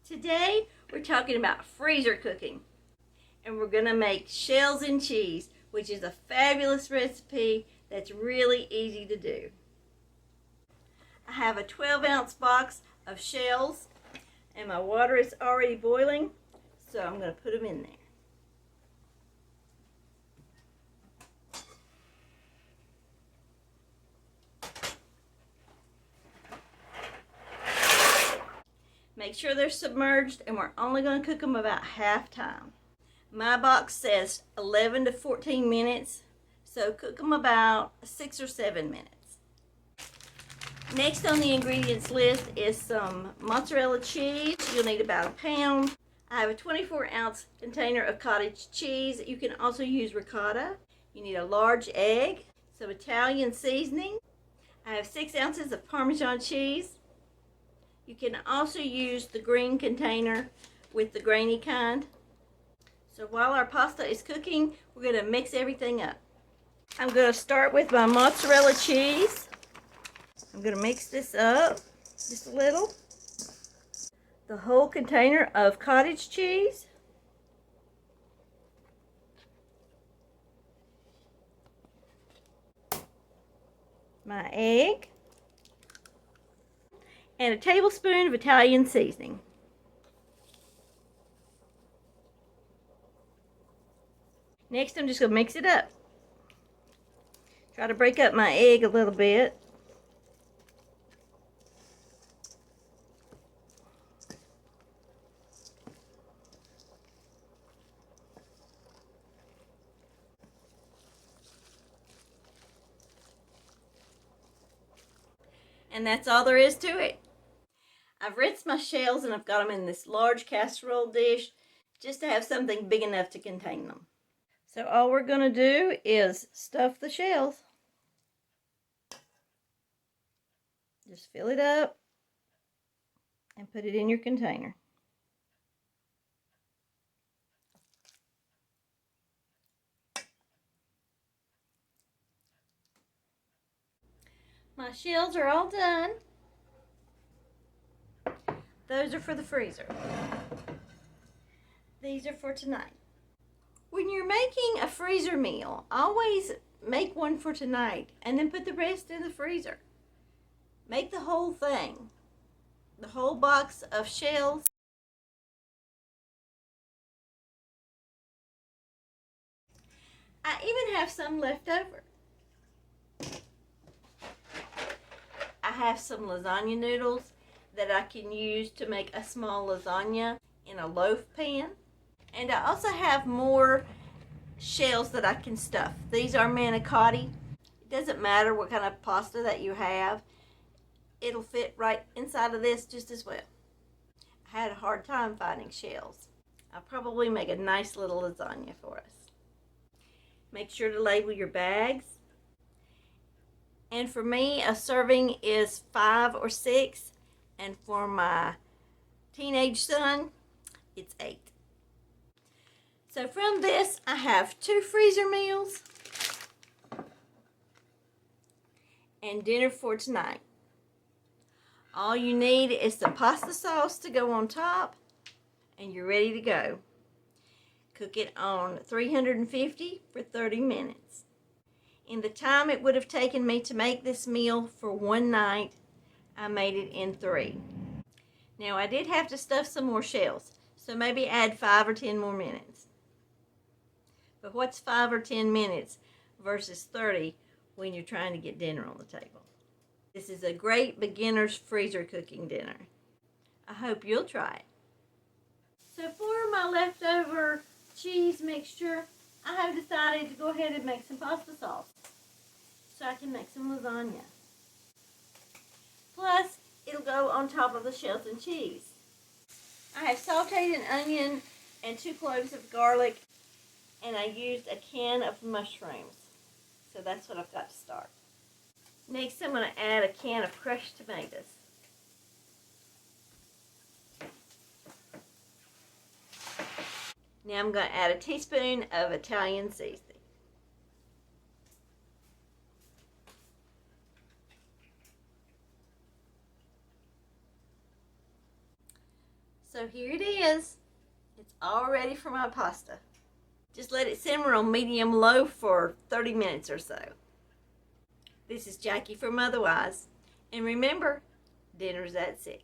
Today we're talking about freezer cooking, and we're going to make shells and cheese, which is a fabulous recipe that's really easy to do. I have a 12-ounce box of shells, and my water is already boiling, so I'm going to put them in there. Make sure they're submerged, and we're only going to cook them about half time. My box says 11 to 14 minutes, so cook them about 6 or 7 minutes. Next on the ingredients list is some mozzarella cheese. You'll need about a pound. I have a 24-ounce container of cottage cheese. You can also use ricotta. You need a large egg, some Italian seasoning. I have 6 ounces of Parmesan cheese. You can also use the green container with the grainy kind. So while our pasta is cooking, we're going to mix everything up. I'm going to start with my mozzarella cheese. I'm going to mix this up just a little. The whole container of cottage cheese. My egg. And a tablespoon of Italian seasoning. Next, I'm just going to mix it up. Try to break up my egg a little bit. And that's all there is to it. I've rinsed my shells and I've got them in this large casserole dish just to have something big enough to contain them. So all we're going to do is stuff the shells. Just fill it up and put it in your container. My shells are all done. Those are for the freezer. These are for tonight. When you're making a freezer meal, always make one for tonight and then put the rest in the freezer. Make the whole thing. The whole box of shells. I even have some left over. I have some lasagna noodles that I can use to make a small lasagna in a loaf pan. And I also have more shells that I can stuff. These are manicotti. It doesn't matter what kind of pasta that you have. It'll fit right inside of this just as well. I had a hard time finding shells. I'll probably make a nice little lasagna for us. Make sure to label your bags. And for me, a serving is 5 or 6. And for my teenage son, it's 8. So from this, I have 2 freezer meals and dinner for tonight. All you need is the pasta sauce to go on top, and you're ready to go. Cook it on 350 for 30 minutes. In the time it would have taken me to make this meal for one night, I made it in 3. Now I did have to stuff some more shells, so maybe add 5 or 10 more minutes. But what's 5 or 10 minutes versus 30 when you're trying to get dinner on the table? This is a great beginner's freezer cooking dinner. I hope you'll try it. So for my leftover cheese mixture, I have decided to go ahead and make some pasta sauce so I can make some lasagna. Plus, it'll go on top of the shells and cheese. I have sauteed an onion and 2 cloves of garlic, and I used a can of mushrooms. So that's what I've got to start. Next, I'm going to add a can of crushed tomatoes. Now I'm going to add a teaspoon of Italian seasoning. So here it is. It's all ready for my pasta. Just let it simmer on medium-low for 30 minutes or so. This is Jackie from Otherwise. And remember, dinner's at 6.